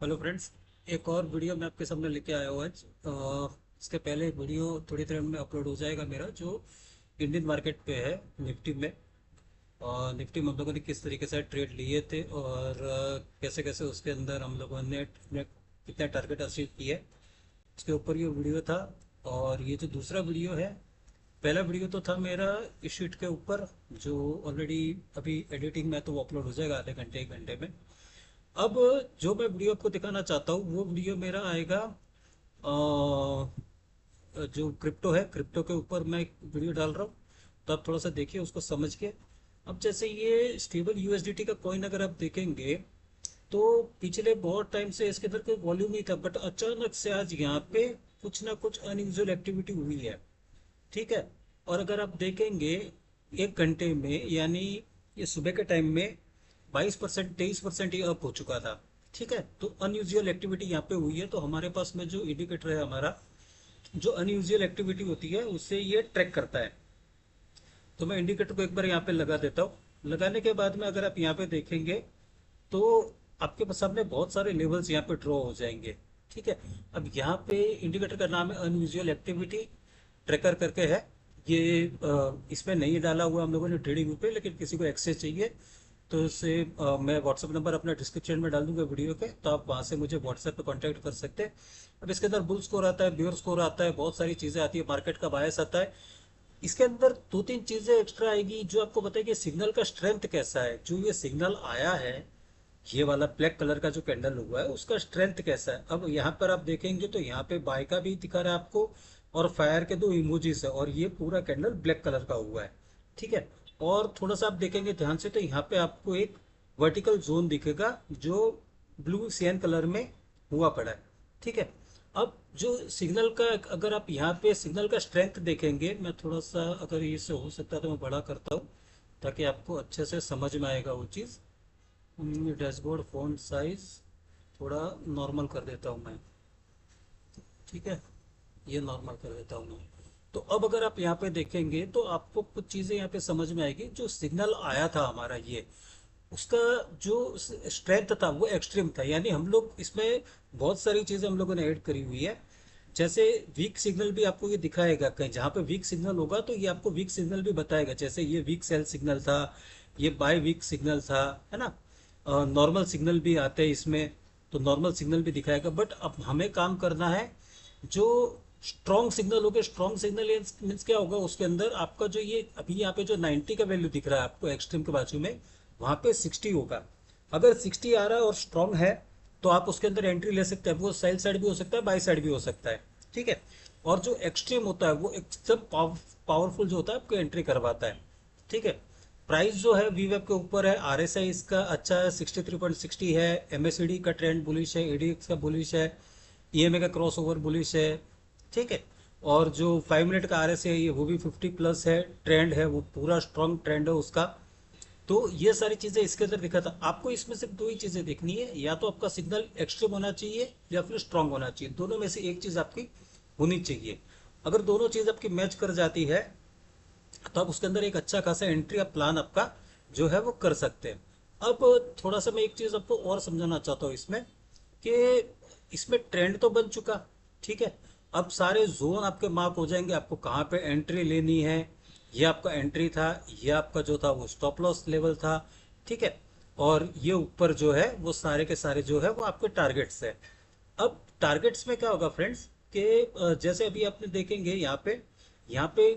Hello friends. एक और video मैं आपके सामने लेके आया हूँ आज। इसके पहले एक वीडियो थोड़ी देर में अपलोड हो जाएगा मेरा, जो इंडियन मार्केट पे है, निफ्टी में। और निफ्टी में हम लोगों ने किस तरीके से ट्रेड लिए थे और कैसे कैसे उसके अंदर हम लोगों ने कितने टारगेट अचीव किए, उसके ऊपर ये वीडियो था। और ये जो दूसरा वीडियो है, पहला वीडियो तो था मेरा इस शीट के ऊपर, जो ऑलरेडी अभी एडिटिंग में है, तो वो अपलोड हो जाएगा आधे घंटे एक घंटे में। अब जो मैं वीडियो आपको दिखाना चाहता हूँ वो वीडियो मेरा आएगा, जो क्रिप्टो है, क्रिप्टो के ऊपर मैं एक वीडियो डाल रहा हूँ। तो आप थोड़ा सा देखिए उसको समझ के। अब जैसे ये स्टेबल यूएसडीटी का कॉइन अगर आप देखेंगे, तो पिछले बहुत टाइम से इसके अंदर कोई वॉल्यूम नहीं था, बट अचानक से आज यहाँ पे कुछ ना कुछ अनयूजुअल एक्टिविटी हुई है। ठीक है। और अगर आप देखेंगे एक घंटे में, यानी ये सुबह के टाइम में 22% 23% ये अप हो चुका था। ठीक है। तो अनयूजुअल एक्टिविटी यहाँ पे हुई है, तो हमारे पास में जो इंडिकेटर है हमारा, जो अनयूजुअल एक्टिविटी होती है उससे ये ट्रैक करता है। तो मैं इंडिकेटर को एक बार यहाँ पे लगा देता हूँ। लगाने के बाद में अगर आप यहाँ पे देखेंगे, तो आपके पास सामने बहुत सारे लेवल्स यहाँ पे ड्रॉ हो जाएंगे। ठीक है। अब यहाँ पे इंडिकेटर का नाम है अनयूजुअल एक्टिविटी ट्रैकर करके है। ये इसमें नहीं डाला हुआ हम लोगों ने ट्रेडिंग व्यू पे, लेकिन किसी को एक्सेस चाहिए तो इससे मैं व्हाट्सअप नंबर अपना डिस्क्रिप्शन में डाल दूंगा वीडियो के, तो आप वहाँ से मुझे व्हाट्सएप पे कांटेक्ट कर सकते हैं। अब इसके अंदर बुल स्कोर आता है, बियर स्कोर आता है, बहुत सारी चीज़ें आती है, मार्केट का बायस आता है। इसके अंदर दो तीन चीज़ें एक्स्ट्रा आएगी जो आपको बताएगी सिग्नल का स्ट्रेंथ कैसा है। जो ये सिग्नल आया है, ये वाला ब्लैक कलर का जो कैंडल हुआ है, उसका स्ट्रेंथ कैसा है। अब यहाँ पर आप देखेंगे तो यहाँ पे बाय का भी दिखा रहा है आपको, और फायर के दो इमोजीज है, और ये पूरा कैंडल ब्लैक कलर का हुआ है। ठीक है। और थोड़ा सा आप देखेंगे ध्यान से, तो यहाँ पे आपको एक वर्टिकल जोन दिखेगा जो ब्लू सियान कलर में हुआ पड़ा है। ठीक है। अब जो सिग्नल का, अगर आप यहाँ पे सिग्नल का स्ट्रेंथ देखेंगे, मैं थोड़ा सा, अगर ये से हो सकता है तो मैं बड़ा करता हूँ ताकि आपको अच्छे से समझ में आएगा वो चीज़। डैशबोर्ड फ़ॉन्ट साइज थोड़ा नॉर्मल कर देता हूँ मैं। ठीक है। ये नॉर्मल कर देता हूँ मैं। तो अब अगर आप यहाँ पे देखेंगे तो आपको कुछ चीज़ें यहाँ पे समझ में आएगी। जो सिग्नल आया था हमारा, ये उसका जो स्ट्रेंथ था वो एक्सट्रीम था, यानी हम लोग इसमें बहुत सारी चीज़ें हम लोगों ने ऐड करी हुई है। जैसे वीक सिग्नल भी आपको ये दिखाएगा, कहीं जहाँ पे वीक सिग्नल होगा तो ये आपको वीक सिग्नल भी बताएगा। जैसे ये वीक सेल सिग्नल था, ये बाय वीक सिग्नल था, है ना। नॉर्मल सिग्नल भी आते हैं इसमें, तो नॉर्मल सिग्नल भी दिखाएगा। बट अब हमें काम करना है जो स्ट्रॉन्ग सिग्नल हो गया। स्ट्रॉन्ग सिग्नल मीन्स क्या होगा, उसके अंदर आपका जो ये अभी यहाँ पे जो 90 का वैल्यू दिख रहा है आपको एक्सट्रीम के बाजू में, वहां पे 60 होगा। अगर 60 आ रहा है और स्ट्रॉन्ग है, तो आप उसके अंदर एंट्री ले सकते हैं। वो सेल साइड भी हो सकता है, बाई साइड भी हो सकता है। ठीक है। और जो एक्सट्रीम होता है वो एकदम पावरफुल जो होता है, आपको एंट्री करवाता है। ठीक है। प्राइस जो है वीवेब के ऊपर है, आरएसआई इसका अच्छा है, 63.60 है। एमएससीडी का ट्रेंड बुलिश है, एडीएक्स का बुलिश है, ईएमए का क्रॉस ओवर बुलिश है। ठीक है। और जो 5 मिनट का आरएसआई है वो भी 50 प्लस है, ट्रेंड है, वो पूरा स्ट्रॉन्ग ट्रेंड है उसका। तो ये सारी चीजें इसके अंदर दिखा था आपको। इसमें सिर्फ दो ही चीजें देखनी है, या तो आपका सिग्नल एक्सट्रीम होना चाहिए या फिर स्ट्रांग होना चाहिए। दोनों में से एक चीज आपकी होनी चाहिए। अगर दोनों चीज आपकी मैच कर जाती है, तो आप उसके अंदर एक अच्छा खासा एंट्री आप प्लान आपका जो है वो कर सकते हैं। अब थोड़ा सा मैं एक चीज आपको और समझाना चाहता हूँ इसमें, कि इसमें ट्रेंड तो बन चुका। ठीक है। अब सारे जोन आपके मार्क हो जाएंगे, आपको कहाँ पे एंट्री लेनी है। ये आपका एंट्री था, ये आपका जो था वो स्टॉप लॉस लेवल था। ठीक है। और ये ऊपर जो है वो सारे के सारे जो है वो आपके टारगेट्स है। अब टारगेट्स में क्या होगा फ्रेंड्स, कि जैसे अभी आपने देखेंगे यहाँ पे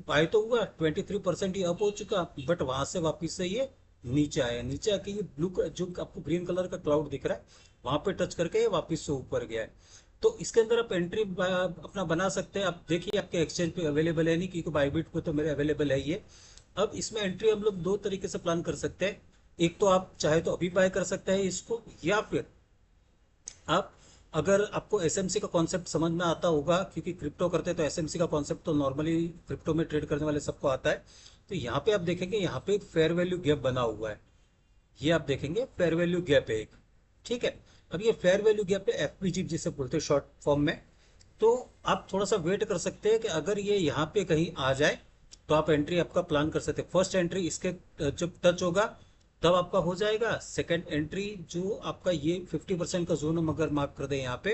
बाय तो हुआ 23% ही अप हो चुका, बट वहां से वापिस से ये नीचे आया। नीचे आके ये ब्लू जो आपको ग्रीन कलर का क्लाउड दिख रहा है, वहां पे टच करके ये वापिस से ऊपर गया है। तो इसके अंदर आप एंट्री अपना बना सकते हैं। आप देखिए आपके एक्सचेंज पे अवेलेबल है नहीं, क्योंकि बाईबिट पे तो मेरे अवेलेबल है ये। अब इसमें एंट्री हम लोग दो तरीके से प्लान कर सकते हैं। एक तो आप चाहे तो अभी बाय कर सकते हैं इसको, या फिर आप, अगर आपको एसएमसी का कॉन्सेप्ट समझ में आता होगा, क्योंकि क्रिप्टो करते हैं तो एसएमसी का कॉन्सेप्ट तो नॉर्मली क्रिप्टो में ट्रेड करने वाले सबको आता है। तो यहाँ पे आप देखेंगे, यहाँ पे एक फेयर वैल्यू गैप बना हुआ है। ये आप देखेंगे फेयर वैल्यू गैप है एक। ठीक है। अब ये फेयर वैल्यू गैप है, एफपीजी जिसे बोलते हैं शॉर्ट फॉर्म में। तो आप थोड़ा सा वेट कर सकते हैं कि अगर ये यहाँ पे कहीं आ जाए, तो आप एंट्री आपका प्लान कर सकते हैं। फर्स्ट एंट्री इसके जब टच होगा, तब आपका हो जाएगा सेकंड एंट्री। जो आपका ये 50% का जोन हम अगर मार्क कर दें यहाँ पे,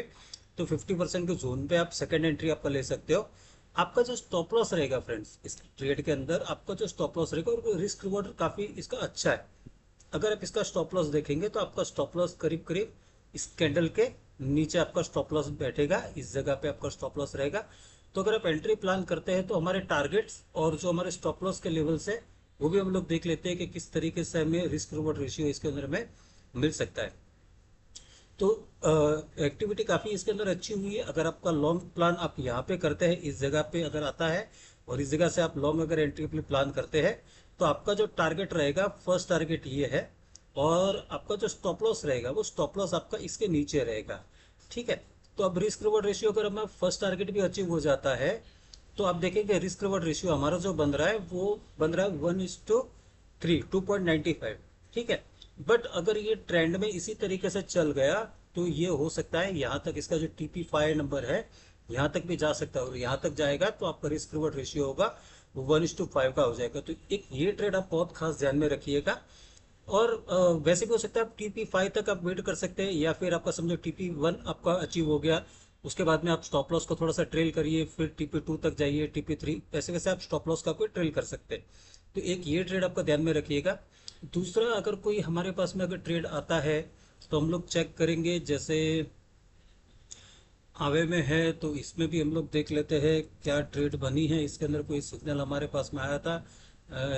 तो 50% के जोन पे आप सेकंड एंट्री आपका ले सकते हो। आपका जो स्टॉप लॉस रहेगा फ्रेंड्स, इस ट्रेड के अंदर आपका जो स्टॉप लॉस रहेगा, और रिस्क रिवॉर्ड काफी इसका अच्छा है। अगर आप इसका स्टॉप लॉस देखेंगे तो आपका स्टॉप लॉस करीब करीब इस कैंडल के नीचे आपका स्टॉप लॉस बैठेगा, इस जगह पे आपका स्टॉप लॉस रहेगा। तो अगर आप एंट्री प्लान करते हैं तो हमारे टारगेट्स और जो हमारे स्टॉप लॉस के लेवल्स है वो भी हम लोग देख लेते हैं कि किस तरीके से हमें रिस्क रिवॉर्ड रेशियो इसके अंदर में मिल सकता है। तो एक्टिविटी काफ़ी इसके अंदर अच्छी हुई है। अगर आपका लॉन्ग प्लान आप यहाँ पे करते हैं, इस जगह पे अगर आता है, और इस जगह से आप लॉन्ग अगर एंट्री प्लान करते हैं, तो आपका जो टारगेट रहेगा, फर्स्ट टारगेट ये है, और आपका जो स्टॉप लॉस रहेगा वो स्टॉप लॉस आपका इसके नीचे रहेगा। ठीक है। तो अब रिस्क रिवॉर्ड रेशियो अगर हमें फर्स्ट टारगेट भी अचीव हो जाता है, तो आप देखेंगे रिस्क रिवॉर्ड रेशियो हमारा जो बन रहा है वो बन रहा है 1:3, 2.95। ठीक है। बट अगर ये ट्रेंड में इसी तरीके से चल गया तो ये हो सकता है यहाँ तक इसका जो TP5 नंबर है यहाँ तक भी जा सकता है, और यहाँ तक जाएगा तो आपका रिस्क रिवॉर्ड रेशियो होगा वो 1:5 का हो जाएगा। तो एक ये ट्रेड आप बहुत खास ध्यान में रखिएगा। और वैसे भी हो सकता है आप TP5 तक आप वेट कर सकते हैं, या फिर आपका समझो TP1 आपका अचीव हो गया, उसके बाद में आप स्टॉप लॉस को थोड़ा सा ट्रेल करिए, फिर TP2 तक जाइए, TP3, वैसे वैसे आप स्टॉप लॉस का कोई ट्रेल कर सकते हैं। तो एक ये ट्रेड आपका ध्यान में रखिएगा। दूसरा, अगर कोई हमारे पास में अगर ट्रेड आता है तो हम लोग चेक करेंगे, जैसे आवे में है तो इसमें भी हम लोग देख लेते हैं क्या ट्रेड बनी है। इसके अंदर कोई सिग्नल हमारे पास में आया था,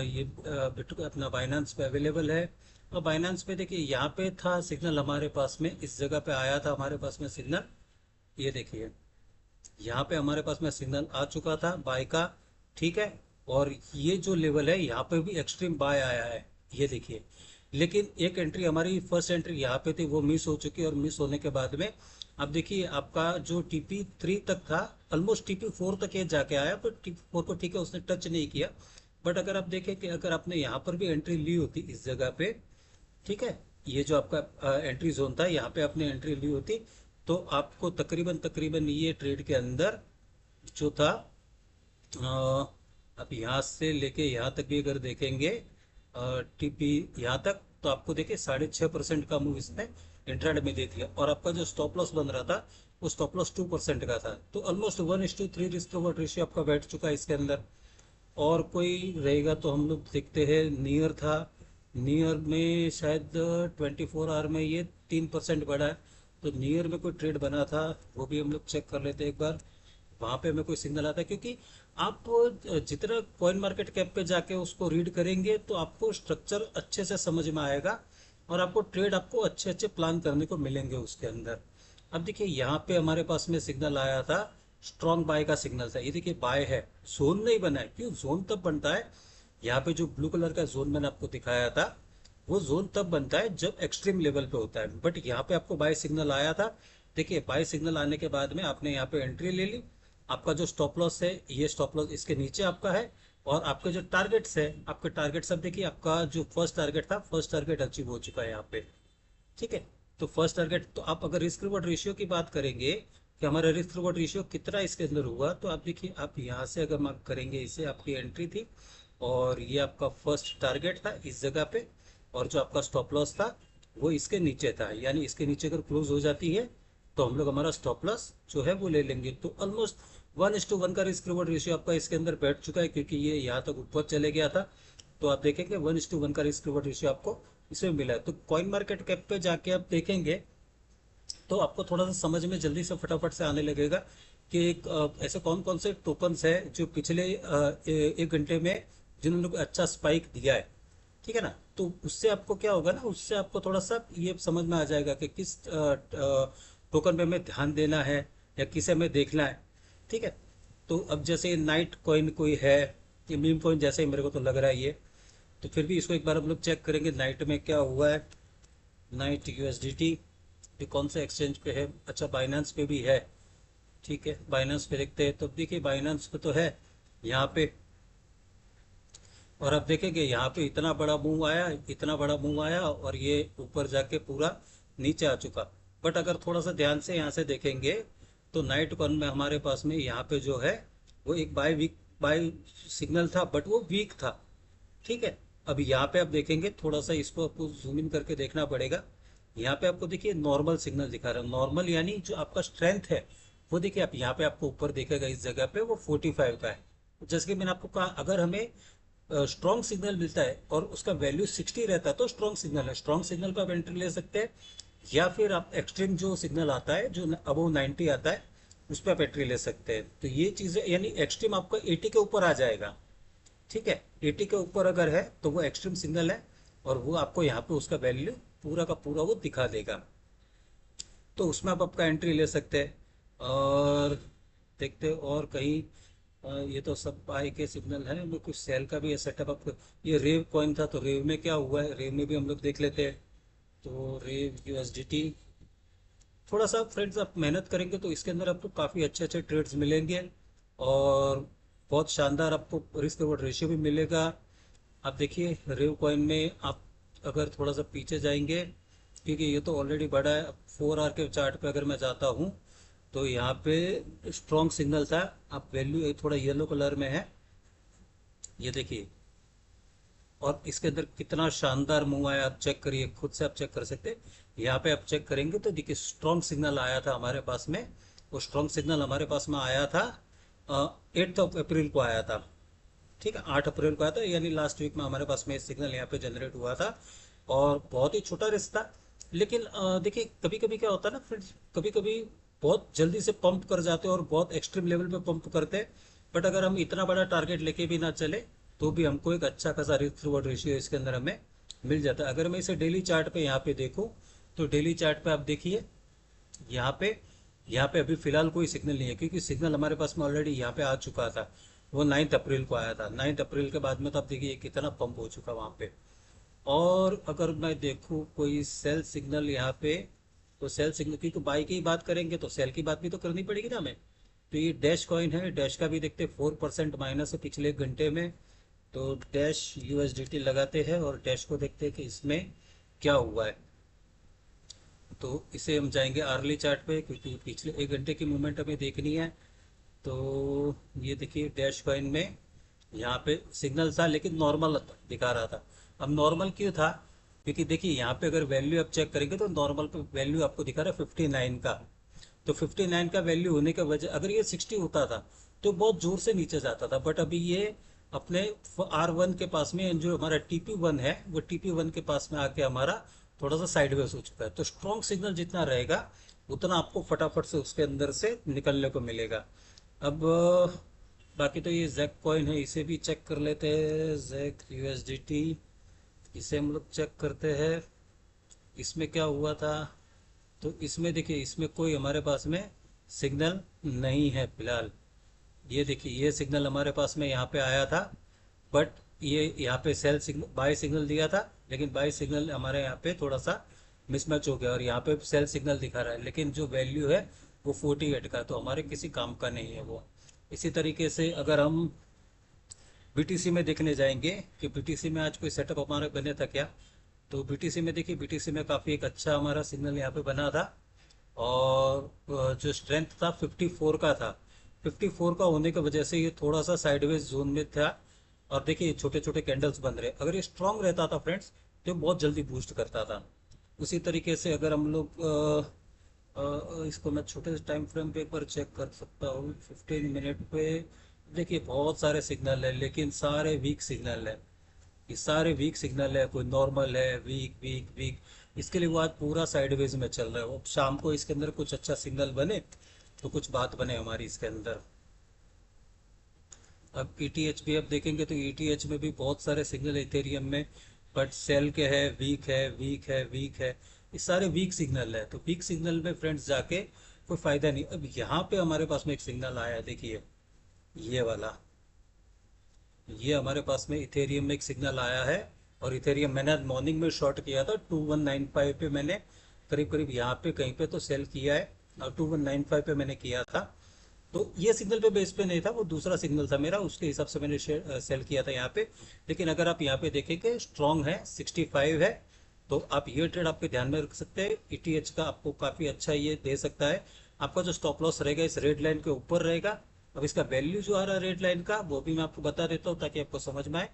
ये बिटकॉइन अपना बाइनांस पे अवेलेबल है। और बाइनांस पे देखिए यहाँ पे था सिग्नल हमारे पास में, इस जगह पे आया था हमारे पास में सिग्नल, ये देखिए यहाँ पे हमारे पास में सिग्नल आ चुका था बाय का। ठीक है। और ये जो लेवल है यहाँ पे भी एक्सट्रीम बाय आया है, ये देखिए। लेकिन एक एंट्री हमारी फर्स्ट एंट्री यहाँ पे थी वो मिस हो चुकी है, और मिस होने के बाद में अब देखिए आपका जो TP3 तक था, ऑलमोस्ट TP4 तक ये जाके आया, पर TP4 को ठीक है उसने टच नहीं किया। बट अगर आप देखें कि अगर आपने यहाँ पर भी एंट्री ली होती इस जगह पे, ठीक है, ये जो आपका एंट्री जोन था यहाँ पे आपने एंट्री ली होती, तो आपको तकरीबन तकरीबन ये ट्रेड के अंदर जो था, अब यहाँ से लेके यहाँ तक भी अगर देखेंगे TP यहाँ तक, तो आपको देखिए 6.5% का मूव इसने इंट्राडे में दे दिया, और आपका जो स्टॉप लॉस बन रहा था वो स्टॉप लॉस 2% का था। तो ऑलमोस्ट 1:3 रिस्क रिवॉर्ड रेशियो आपका बैठ चुका है इसके अंदर। और कोई रहेगा तो हम लोग देखते हैं, नियर था, नियर में शायद 24 आवर में ये 3% बढ़ा है। तो नियर में कोई ट्रेड बना था वो भी हम लोग चेक कर लेते हैं एक बार, वहां पे हमें कोई सिग्नल आता है, क्योंकि आप जितना कॉइन मार्केट कैप पे जाके उसको रीड करेंगे तो आपको स्ट्रक्चर अच्छे से समझ में आएगा, और आपको ट्रेड आपको अच्छे अच्छे प्लान करने को मिलेंगे उसके अंदर। अब देखिए यहाँ पे हमारे पास में सिग्नल आया था, स्ट्रॉन्ग बाय का सिग्नल था, ये देखिए बाय है, जोन नहीं बना है। क्यों जोन तब बनता है, यहाँ पे जो ब्लू कलर का जोन मैंने आपको दिखाया था वो जोन तब बनता है जब एक्सट्रीम लेवल पे होता है। बट यहाँ पे आपको बाय सिग्नल आया था, देखिए बाय सिग्नल आने के बाद में आपने यहाँ पे एंट्री ले ली। आपका जो स्टॉप लॉस है, ये स्टॉप लॉस इसके नीचे आपका है, और आपके जो टारगेट्स है, आपके टारगेट सब देखिए, आपका जो फर्स्ट टारगेट था, फर्स्ट टारगेट अचीव हो चुका है यहाँ पे। ठीक है। तो फर्स्ट टारगेट, तो आप अगर रिस्क रिवॉर्ड रेशियो की बात करेंगे कि हमारा रिस्क रिवॉर्ड रेशियो कितना इसके अंदर हुआ, तो आप देखिए, आप यहाँ से अगर मार्क करेंगे इसे, आपकी एंट्री थी, और ये आपका फर्स्ट टारगेट था इस जगह पे, और जो आपका स्टॉप लॉस था वो इसके नीचे था, यानी इसके नीचे अगर क्लोज हो जाती है तो हम लोग हमारा स्टॉप लॉस जो है वो ले लेंगे। तो ऑलमोस्ट 1:1 का रिस्क रिवॉर्ड रेशियो आपका इसके अंदर बैठ चुका है, क्योंकि ये यहाँ तक ऊपर चले गया था। तो आप देखेंगे 1:1 का रिस्क रिवॉर्ड रेशियो आपको इसमें मिला है। तो कॉइन मार्केट कैप पे जाके आप देखेंगे तो आपको थोड़ा सा समझ में जल्दी से फटाफट से आने लगेगा कि ऐसे कौन कौन से टोकन्स है जो पिछले 1 घंटे में जिन्होंने अच्छा स्पाइक दिया है। ठीक है ना। तो उससे आपको क्या होगा ना, उससे आपको थोड़ा सा ये समझ में आ जाएगा कि किस टोकन पे हमें ध्यान देना है या किसे हमें देखना है। ठीक है। तो अब जैसे नाइट कॉइन कोई है, ये मीम कॉइन जैसे ही मेरे को तो लग रहा है ये, तो फिर भी इसको एक बार हम लोग चेक करेंगे नाइट में क्या हुआ है। नाइट USDT भी कौन से एक्सचेंज पे है, अच्छा बाइनेंस पे भी है। ठीक है, बाइनेंस पे देखते हैं। तो देखिए बाइनेंस पे तो है यहाँ पे, और अब देखेंगे यहाँ पे इतना बड़ा मूव आया, इतना बड़ा मूव आया, और ये ऊपर जाके पूरा नीचे आ चुका। बट अगर थोड़ा सा ध्यान से यहाँ से देखेंगे तो नाइट कॉइन में हमारे पास में यहाँ पे जो है वो एक बाय वीक बाय सिग्नल था, बट वो वीक था। ठीक है। अब यहाँ पे आप देखेंगे, थोड़ा सा इसको आपको जूम इन करके देखना पड़ेगा। यहाँ पे आपको देखिए नॉर्मल सिग्नल दिखा रहा है। नॉर्मल यानी जो आपका स्ट्रेंथ है वो देखिए, आप यहाँ पे आपको ऊपर देखेगा इस जगह पे वो 45 का है। जैसे कि मैंने आपको कहा, अगर हमें स्ट्रॉन्ग सिग्नल मिलता है और उसका वैल्यू 60 रहता है तो स्ट्रॉन्ग सिग्नल है, स्ट्रॉन्ग सिग्नल पर आप एंट्री ले सकते हैं। या फिर आप एक्सट्रीम जो सिग्नल आता है जो अबव 90 आता है उस पर आप एंट्री ले सकते हैं। तो ये चीज़ें यानी एक्सट्रीम आपका 80 के ऊपर आ जाएगा। ठीक है, 80 के ऊपर अगर है तो वो एक्सट्रीम सिग्नल है, और वो आपको यहाँ पे उसका वैल्यू पूरा का पूरा वो दिखा देगा। तो उसमें आप आपका एंट्री ले सकते हैं। और देखते हैं और कहीं ये तो सब पाई के सिग्नल है, हमें कुछ सेल का भी सेटअप आपको। ये रेव कॉइन था, तो रेव में क्या हुआ है, रेव में भी हम लोग देख लेते हैं। तो रेव यूएसडीटी, थोड़ा सा फ्रेंड्स आप मेहनत करेंगे तो इसके अंदर आपको काफ़ी अच्छे अच्छे ट्रेड्स मिलेंगे, और बहुत शानदार आपको रिस्क रिवॉर्ड रेशियो भी मिलेगा। आप देखिए रेव कॉइन में आप अगर थोड़ा सा पीछे जाएंगे, क्योंकि ये तो ऑलरेडी बड़ा है, 4 आवर के चार्ट पे अगर मैं जाता हूँ तो यहाँ पे स्ट्रॉन्ग सिग्नल था। आप वैल्यू थोड़ा येलो कलर में है, ये देखिए, और इसके अंदर कितना शानदार मूव आया, आप चेक करिए, खुद से आप चेक कर सकते हैं। यहाँ पे आप चेक करेंगे तो देखिए स्ट्रॉन्ग सिग्नल आया था हमारे पास में। वो स्ट्रॉन्ग सिग्नल हमारे पास में आया था 8 अप्रैल को आया था। ठीक है, 8 अप्रैल को आया था, यानी लास्ट वीक में हमारे पास में सिग्नल यहाँ पे जनरेट हुआ था। और बहुत ही छोटा रिस्क था, लेकिन देखिए कभी कभी क्या होता है ना फ्रेंड्स, कभी कभी बहुत जल्दी से पंप कर जाते हैं और बहुत एक्सट्रीम लेवल पे पंप करते हैं। बट अगर हम इतना बड़ा टारगेट लेके भी ना चले तो भी हमको एक अच्छा खासा रिस्क रिवॉर्ड रेशियो इसके अंदर हमें मिल जाता है। अगर मैं इसे डेली चार्ट पे यहाँ पे देखूँ तो डेली चार्ट पे आप देखिए, यहाँ पे अभी फिलहाल कोई सिग्नल नहीं है, क्योंकि सिग्नल हमारे पास में ऑलरेडी यहाँ पे आ चुका था। वो 9 अप्रैल को आया था। 9 अप्रैल के बाद में तो आप देखिए कितना पंप हो चुका वहाँ पे। और अगर मैं देखूँ कोई सेल सिग्नल यहाँ पे, तो सेल सिग्नल, क्योंकि बाई की बात करेंगे तो सेल की बात भी तो करनी पड़ेगी ना हमें। तो ये डैश कॉइन है, डैश का भी देखते 4% माइनस है पिछले 1 घंटे में। तो डैश यूएसडीटी लगाते हैं और डैश को देखते हैं कि इसमें क्या हुआ है। तो इसे हम जाएंगे अर्ली चार्ट पे, क्योंकि पिछले 1 घंटे की मूवमेंट हमें देखनी है। तो ये देखिए डैश कॉइन में यहाँ पे सिग्नल था लेकिन नॉर्मल दिखा रहा था। अब नॉर्मल क्यों था, क्योंकि देखिए यहाँ पे अगर वैल्यू आप चेक करेंगे तो नॉर्मल पे वैल्यू आपको दिखा रहा है 59 का। तो 59 का वैल्यू होने का वजह, अगर ये 60 होता था तो बहुत जोर से नीचे जाता था। बट अभी ये अपने R1 के पास में, जो हमारा TP1 है, वो TP1 के पास में आके हमारा थोड़ा सा साइडवेज हो चुका है। तो स्ट्रॉन्ग सिग्नल जितना रहेगा उतना आपको फटाफट से उसके अंदर से निकलने को मिलेगा। अब बाकी तो ये जैक कॉइन है, इसे भी चेक कर लेते हैं। जैक यूएसडीटी, इसे हम लोग चेक करते हैं, इसमें क्या हुआ था। तो इसमें देखिए, इसमें कोई हमारे पास में सिग्नल नहीं है फिलहाल। ये देखिए ये सिग्नल हमारे पास में यहाँ पे आया था, बट ये यहाँ पे सेल सिग्नल, बाय सिग्नल दिया था, लेकिन बाय सिग्नल हमारे यहाँ पे थोड़ा सा मिसमैच हो गया और यहाँ पे सेल सिग्नल दिखा रहा है, लेकिन जो वैल्यू है वो 48 का, तो हमारे किसी काम का नहीं है वो। इसी तरीके से अगर हम बीटीसी में देखने जाएंगे कि बीटीसी में आज कोई सेटअप हमारा बने था क्या, तो बीटीसी में देखिए, बीटीसी में काफ़ी एक अच्छा हमारा सिग्नल यहाँ पे बना था। और जो स्ट्रेंथ था 54 का था। 54 का होने की वजह से ये थोड़ा सा साइडवेज जोन में था। और देखिए छोटे छोटे कैंडल्स बन रहे, अगर ये स्ट्रांग रहता था फ्रेंड्स तो बहुत जल्दी बूस्ट करता था। उसी तरीके से अगर हम लोग इसको मैं छोटे से टाइम फ्रेम पे एक बार चेक कर सकता हूँ, 15 मिनट पे। देखिए बहुत सारे सिग्नल है लेकिन सारे वीक सिग्नल है। ये सारे वीक सिग्नल है, कोई नॉर्मल है, वीक वीक वीक। इसके लिए वो आज पूरा साइडवेज में चल रहा है। वो शाम को इसके अंदर कुछ अच्छा सिग्नल बने तो कुछ बात बने हमारी इसके अंदर। अब ईटीएच भी अब देखेंगे तो ईटीएच में भी बहुत सारे सिग्नल इथेरियम में, बट सेल के है, वीक है, वीक है, वीक है। ये सारे वीक सिग्नल है, तो वीक सिग्नल में फ्रेंड्स जाके कोई फायदा नहीं। अब यहाँ पे हमारे पास में एक सिग्नल आया है, देखिए ये वाला, ये हमारे पास में इथेरियम में एक सिग्नल आया है। और इथेरियम मैंने आज मॉर्निंग में शॉर्ट किया था 2195 पे, मैंने करीब करीब यहाँ पे कहीं पे तो सेल किया है, और 2195 पे मैंने किया था। तो ये सिग्नल पे बेस पे नहीं था, वो दूसरा सिग्नल था मेरा, उसके हिसाब से मैंने सेल किया था यहाँ पे। लेकिन अगर आप यहाँ पे देखेंगे स्ट्रॉन्ग है, 65 है, तो आप ये ट्रेड आपके ध्यान में रख सकते हैं। ईटीएच का आपको काफ़ी अच्छा ये दे सकता है। आपका जो स्टॉप लॉस रहेगा इस रेड लाइन के ऊपर रहेगा। अब इसका वैल्यू जो आ रहा है रेड लाइन का, वो भी मैं आपको बता देता हूँ ताकि आपको समझ में आए।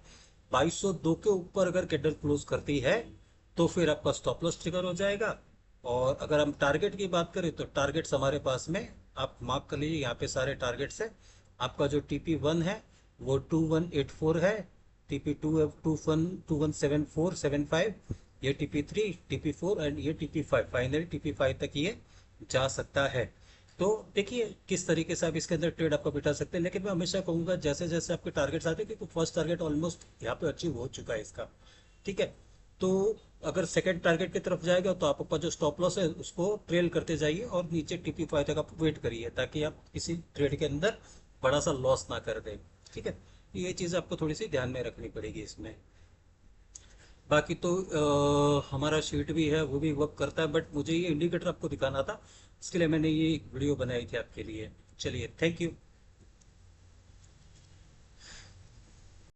2202 के ऊपर अगर कैंडल क्लोज करती है तो फिर आपका स्टॉप लॉस ट्रिगर हो जाएगा। और अगर हम टारगेट की बात करें तो टारगेट्स हमारे पास में, आप मार्क कर लीजिए, यहाँ पे सारे टारगेट्स है। आपका जो TP1 है वो 2184 है, TP2 है 217475, ये TP3, TP4 एंड ये TP5, फाइनली TP5 तक ये जा सकता है। तो देखिए किस तरीके से आप इसके अंदर ट्रेड आपको बिठा सकते हैं। लेकिन मैं हमेशा कहूंगा जैसे जैसे आपके टारगेट्स आते हैं, क्योंकि फर्स्ट टारगेट ऑलमोस्ट यहाँ पे अचीव हो चुका है इसका, ठीक है। तो अगर सेकंड टारगेट की तरफ जाएगा तो आप ऊपर जो स्टॉप लॉस है उसको ट्रेल करते जाइए और नीचे TP5 तक आप वेट करिए, ताकि आप किसी ट्रेड के अंदर बड़ा सा लॉस ना कर दें, ठीक है। ये चीज़ आपको थोड़ी सी ध्यान में रखनी पड़ेगी इसमें। बाकी तो हमारा शीट भी है वो भी वर्क करता है, बट मुझे ये इंडिकेटर आपको दिखाना था, इसके लिए मैंने ये वीडियो बनाई थी आपके लिए। चलिए, थैंक यू।